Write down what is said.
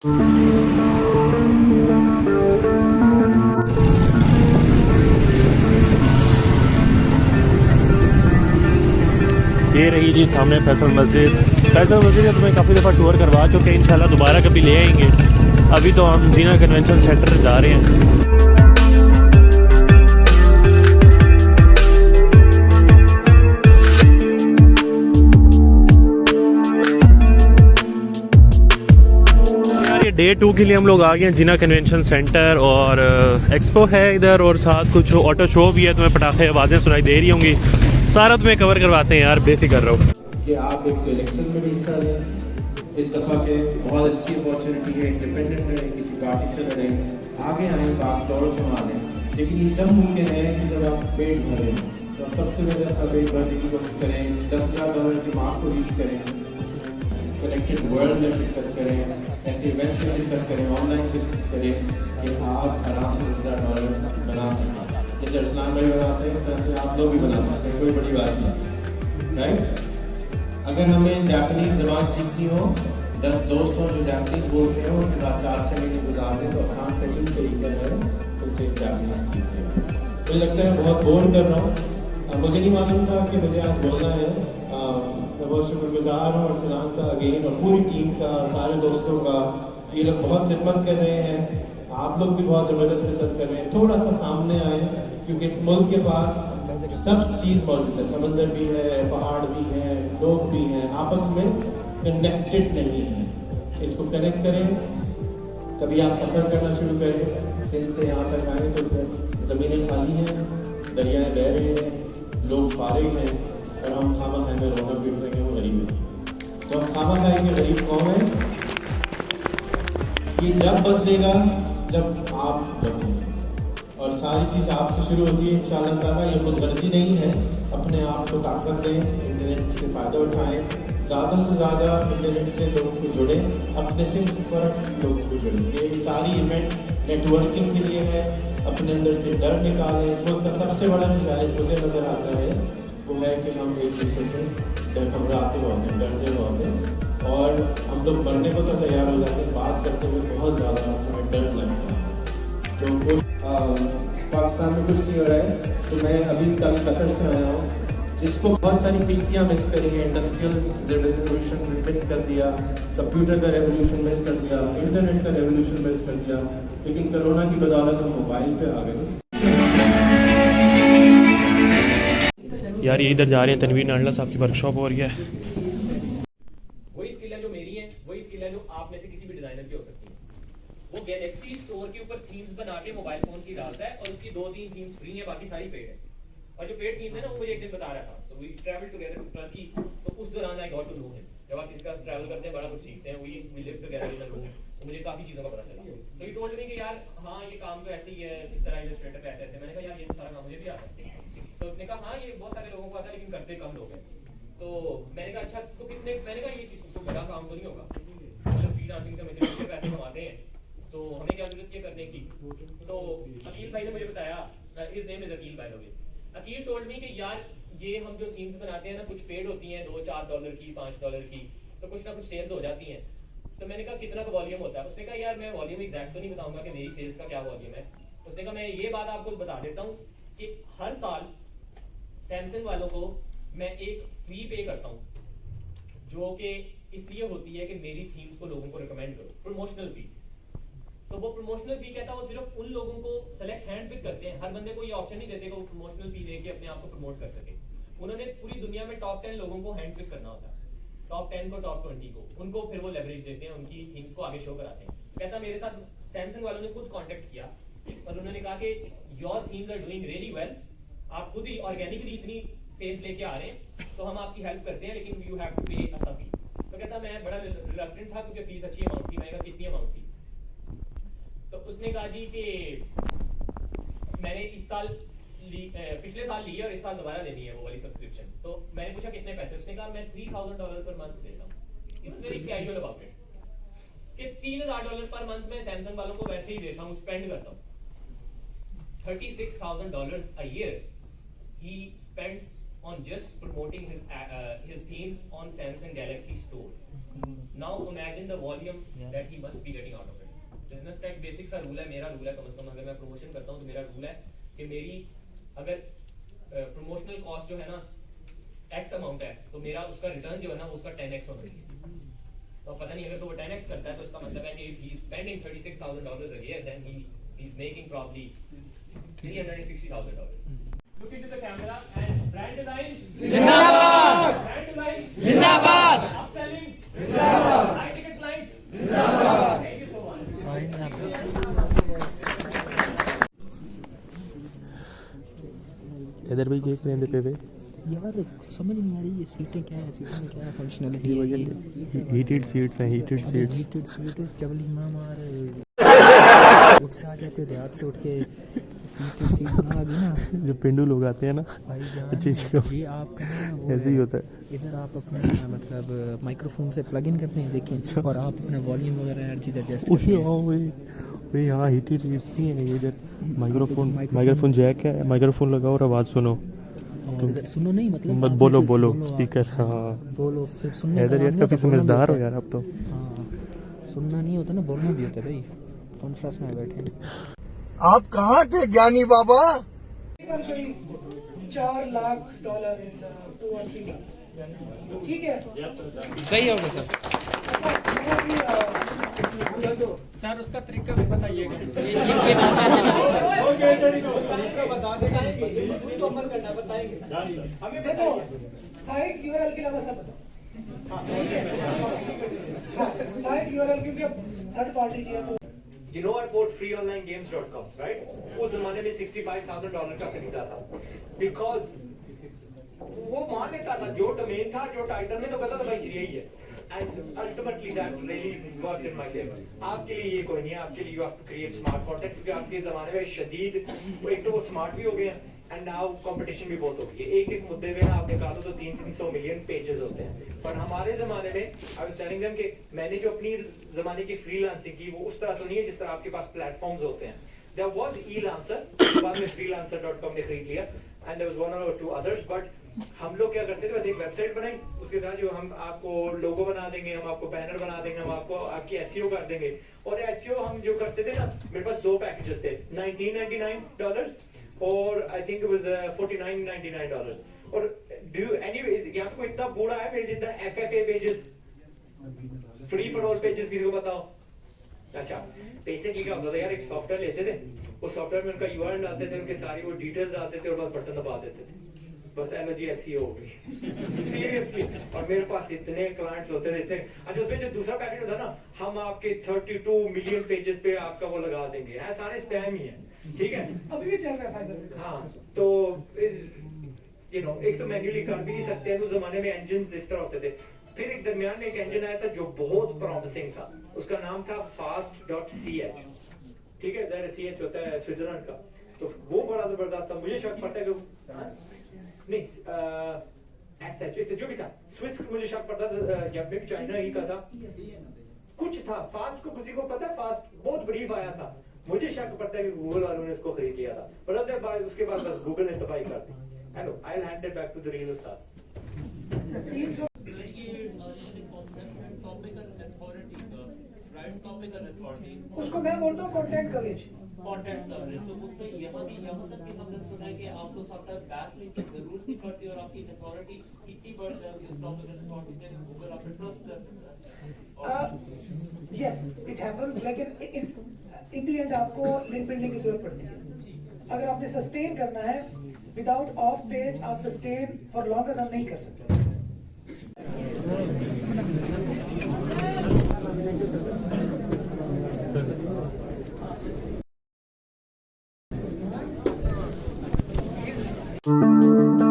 ये रही जी सामने फैसल मस्जिद। फैसल मस्जिद का तुम्हें काफ़ी दफ़ा टूर करवा चुके हैं, इंशाल्लाह दोबारा कभी ले आएंगे। अभी तो हम जीना कन्वेंशन सेंटर जा रहे हैं। यार ये डे 2 के लिए हम लोग आ गए हैं जीना कन्वेंशन सेंटर, और एक्सपो है इधर, और साथ कुछ ऑटो शो भी है। तुम्हें पटाखे आवाज़ें सुनाई दे रही होंगी। सारा तुम्हें कवर करवाते हैं यार, बेफिक्र रहो कि आप एक इलेक्शन में भी हिस्सा लें। इस दफ़ा के बहुत अच्छी अपॉर्चुनिटी है, इंडिपेंडेंट लड़ें, किसी पार्टी से लड़ें, आगे आएँ, बागडोर संभालें। लेकिन ये जब मुमकिन है कि जब आप पेट भर रहे हैं, तो आप सबसे पहले अपना पेट भरने की कोशिश करें। $10,000 की मार्क को रीच करें, कनेक्टेड वर्ल्ड में शिरकत करें, ऐसे इवेंट्स में शिरकत करें, ऑनलाइन शिरकत करें कि आप आराम से $10,000 बना सकें। जैसे इस्लाम भाई बनाते हैं, इस तरह से आप लोग भी बना सकते हैं, कोई बड़ी बात नहीं, राइट। अगर हमें जापानीज़ ज़बान सीखनी हो, 10 दोस्त हों जो जापानीज़ बोलते हैं, उनके साथ 4-6 महीने गुजार दें, तो आसान तरीन तरीका है उनसे जापानीज़ सीखने का। मुझे लगता है बहुत बोर कर रहा हूँ, मुझे नहीं मालूम था कि मुझे आज बोलना है। मैं बहुत शुक्रगुजार हूँ और सलाम का अगेन, और पूरी टीम का, सारे दोस्तों का। ये लोग बहुत खिदमत कर रहे हैं, आप लोग भी बहुत ज़बरदस्त खिदमत कर रहे हैं। थोड़ा सा सामने आए, क्योंकि इस मुल्क के पास सब चीज़ मौजूद है, समंदर भी है, पहाड़ भी है, लोग भी हैं, आपस में कनेक्टेड नहीं है। इसको कनेक्ट करें। कभी आप सफ़र करना शुरू करें, सिंध से यहाँ तक आए तो ज़मीनें खाली हैं, दरियाएँ बह रहे हैं, लोग फारिग हैं, और हम खामा खाए में रौनक बिट रहे हैं, वो गरीब हैं। तो हम खामा खाए के गरीब कौन है? ये जब बदलेगा जब आप बदलें, और सारी चीज़ आपसे शुरू होती है इंशाअल्लाह ताला। ये खुद गर्जी नहीं है, अपने आप को ताकत दें, इंटरनेट से फ़ायदा उठाएं, ज़्यादा से ज़्यादा इंटरनेट से लोगों को जुड़ें, अपने से फ़र्क लोगों को जुड़ें। ये सारी इवेंट नेटवर्किंग के लिए है, अपने अंदर से डर निकालें। इस वक्त का सबसे बड़ा जो चैलेंज मुझे नज़र आता है वो है कि हम एक दूसरे से घबराते होते हैं, डरते होते हैं, और हम लोग मरने को तो तैयार हो जाते हैं, बात करते हुए बहुत ज़्यादा हमें डर लगता है। तो पाकिस्तान में कुछ नहीं हो रहा है। तो मैं अभी कल कतर से आया हूँ, जिसको बहुत सारी किश्तियाँ मिस करी हैं। इंडस्ट्रियल रेवोल्यूशन मिस कर दिया, कंप्यूटर का रेवोल्यूशन मिस कर दिया, इंटरनेट का रेवोल्यूशन मिस कर दिया, लेकिन कोरोना की बदौलत हम मोबाइल पे आ गए। यार। ये इधर जा रहे हैं, तनवीर नांडला साहब की वर्कशॉप हो रही है। वही स्किल है जो मेरी है, वही स्किल है जो आप में से किसी भी डिजाइनर की हो सकती है। वो गैलेक्सी स्टोर के ऊपर थीम्स बना के मोबाइल फोन की डालता है, और उसकी 2-3 थीम्स फ्री है, बाकी सारी पेड है। और जो पेड थीम है ना, वो मुझे एक दिन बता रहा था। So we travel together to Turkey. तो उस दौरान I got to know him. जब आप किसी का ट्रैवल करते हैं, बड़ा कुछ सीखते हैं। We live together in a room, तो मुझे काफी चीजों का पता चला। तो ही टोल्ड मी कि यार हाँ, ये काम तो ऐसे ही है, इस तरह इलस्ट्रेटर पे ऐसे। मैंने कहा यार ये सारा काम मुझे भी आता है। तो उसने कहा हाँ, ये बहुत सारे लोगों को आता है, लेकिन करते कम लोग हैं। तो मैंने कहा अच्छा, तो कितने? मैंने कहा ये तो बड़ा काम तो नहीं होगा, मतलब फ्रीलांसिंग से मुझे पैसे कमाते हैं, तो हमें क्या जरूरत है करने की। तो अकील भाई ने मुझे बताया, his name is Aqeel by the way. Aqeel told me कि यार ये हम जो थीम्स बनाते हैं ना, कुछ पेड होती हैं, $2-4 की, $5 की, तो कुछ ना कुछ सेल्स हो जाती हैं। तो मैंने कहा कितना का वॉल्यूम होता है? उसने कहा यार मैं वॉल्यूम एग्जैक्ट तो नहीं बताऊंगा कि मेरी सेल्स का क्या वॉल्यूम है। उसने कहा मैं ये बात आपको बता देता हूँ कि हर साल सैमसंग वालों को मैं एक फी पे करता हूँ, जो कि इसलिए होती है कि मेरी थीम्स को लोगों को रिकमेंड करो, प्रमोशनल फी। तो वो प्रमोशनल फी कहता है वो सिर्फ उन लोगों को सेलेक्ट हैंड पिक करते हैं, हर बंदे को ये ऑप्शन नहीं देते कि वो प्रमोशनल फी लेके अपने आप को प्रमोट कर सके। उन्होंने पूरी दुनिया में टॉप 10 लोगों को हैंड पिक करना होता है, टॉप 10 को, टॉप 20 को, उनको फिर वो लेवरेज देते हैं, उनकी थीम्स को आगे शो कराते हैं। कहता मेरे साथ सैमसंग वालों ने खुद कॉन्टेक्ट किया और उन्होंने कहा कि your themes are doing really well, आप खुद ही ऑर्गेनिकली इतनी सेल्स लेके आ रहे हैं, तो हम आपकी हेल्प करते हैं, लेकिन यू हैव टू पे अ सम फी। तो कहता मैं बड़ा रिलक्टेंट था क्योंकि फीस अच्छी अमाउंट थी। मैंने कहा कितनी अमाउंट थी? तो उसने कहा जी कि मैंने इस साल पिछले साल ली है और इस साल दोबारा लेनी है वो वाली सब्सक्रिप्शन। तो मैंने पूछा कितने पैसे? उसने कहा मैं $3,000 पर मंथ देता हूँ। It was very casual about it कि $3,000 पर मंथ में सैमसंग वालों को वैसे ही देता हूँ, स्पेंड करता हूँ। $36,000 a year he spends on just promoting his themes on Samsung Galaxy Store. Now imagine the volume that he must be getting out of it. Business का एक बेसिक सा रूल है, मेरा रूल है, कम से कम अगर मैं प्रमोशन करता हूँ तो मेरा रूल है कि मेरी अगर प्रमोशनल कॉस्ट जो है ना एक्स अमाउंट है तो मेरा उसका रिटर्न जो है ना उसका 10x होना चाहिए। तो पता नहीं अगर तो वो 10x करता है तो इसका मतलब है कि if he is spending $36,000 a year then he is making probably $360,000. Look into the camera and brand design Zindabad, brand design Zindabad, upselling Zindabad, high ticket clients Zindabad. Thank you so much. इधर भी cake लेने पे वे यार समझ नहीं आ रही ये सीटें क्या है, सीटों में क्या है फंक्शनलिटी है। ये हीटेड सीट्स हैं, हीटेड सीट्स। हीटेड सीट जबली मार उससे आ जाते हो देहात से उठ के सीट आ गई ना जो पेंडू लोग आते हैं ना भाई अच्छी जान, ये आपका ना वो ऐसे ही होता है। इधर आप अपना मतलब माइक्रोफोन से प्लग इन करते हैं देखें, और आप अपना वॉल्यूम वगैरह हर चीज़ एडजस्ट करते हैं। भाई यहाँ हीटेड सीट्स नहीं है, ये इधर माइक्रोफोन जैक है, माइक्रोफोन लगाओ और आवाज़ सुनो। और इधर सुनो नहीं मतलब मत आप बोलो इधर बोलो आप। स्पीकर। हाँ बोलो सिर्फ सुनने इधर का यार नाम काफ़ी नहीं होता, बोलना भी समझदार हो होता है। यार आप तो। हाँ सुनना नहीं होता ना, बोलना भी होता है भाई। कॉन्फ्रेंस में बैठे हैं आप कहाँ थे ज्ञानी बाबा? $4 लाख इन 2 or 3 months। ठीक है, सही होगा सर उसका तरीका भी बताइएगा। देखो साइट यूआरएल के अलावा सब बताओ। साइट यूआरएल क्योंकि अब थर्ड पार्टी की है तो You know about freeonlinegames.com, right? उस जमाने में $65,000 का खरीदा था, because वो मान लेता था जो डोमेन था, जो टाइटल में, तो कहता था भाई यही है, and ultimately that really worked in my favor. आपके लिए ये कोई नहीं है, आपके लिए you have to create smart content, क्योंकि आपके जमाने में शदीद एक तो वो स्मार्ट भी हो गए हैं एंड नाउ कंपटीशन भी बहुत हो गई है। एक मुद्दे में आप निकालो तो 300 मिलियन पेजेस होते हैं, पर हमारे जमाने में आई वाज टेलिंग देम कि मैंने जो अपनी जमाने की फ्रीलांसिंग की वो उस तरह तो नहीं है जिस तरह आपके पास प्लेटफॉर्म्स होते हैं। There was e-lancer, बाद में freelancer.com ने खरीद लिया, and there was one or two others, but हम लोग क्या करते थे, बस एक वेबसाइट बनाई, उसके बाद जो हम आपको लोगो बना देंगे, हम आपको बैनर बना देंगे, हम आपको आपकी एसईओ कर देंगे। और एसईओ हम जो करते थे ना, मेरे पास 2 पैकेजेस थे, $19.99 और आई थिंक इट वाज $49.99। और डू एनीवेज यहाँ पे कोई इतना बूढ़ा है मेरे जितना FFA pages, free for all pages किसी को बताओ? अच्छा बेसिकली क्या होता था यार, एक सॉफ्टवेयर लेते थे, उस सॉफ्टवेयर में उनका यूआरएल डालते थे, उनके सारी वो डिटेल्स आते थे और बस बटन दबा देते थे, बस एनर्जी ऐसी हो गई सीरियसली। और मेरे पास इतने क्लाइंट्स होते थे इतने। अच्छा उसमें जो दूसरा पैकेट होता ना, हम आपके 32 मिलियन पेजेस पे आपका वो लगा देंगे, है सारे स्पैम ही है, ठीक है, अभी भी चल रहा है फाइबर। हाँ तो यू नो एक तो मैन्युअली कर भी नहीं सकते हैं, उस जमाने में इंजन इस तरह होते थे। फिर एक दरमियान में एक इंजन आया था जो बहुत प्रॉमिसिंग था, उसका नाम था fast.ch, ठीक है, जरा ch होता है स्विट्जरलैंड का, तो वो बड़ा जबरदस्त था। मुझे शक पड़ता है कि नहीं SH इससे जो भी था स्विस, मुझे शक पड़ता था या फिर चाइना ही का था, कुछ था फास्ट को किसी को पता है, फास्ट बहुत ब्रीफ आया था, मुझे शक पड़ता है कि गूगल वालों ने इसको खरीद लिया था, पर अब उसके बाद बस गूगल ने तबाही कर दी। Hello I will hand it back to the real उस्ताद। उसको मैं बोलता हूँ कंटेंट कवरेज। कंटेंट कवरेज तो उसमें यहाँ तक कि हमने सुना है कि आपको सॉफ्टवेयर बैकलिंक की जरूरत नहीं पड़ती और आपकी अथॉरिटी इतनी बढ़ जाती है इस टॉपिक अथॉरिटी से गूगल आप पे ट्रस्ट कर सकता है। यस इट हैपेंस, लेकिन इन द एंड आपको लिंक बिल्डिंग की जरूरत पड़ती है। अगर आपने सस्टेन करना है विदाउट ऑफ पेज, आप सस्टेन फॉर लॉन्गर रन नहीं कर सकते। Thank you.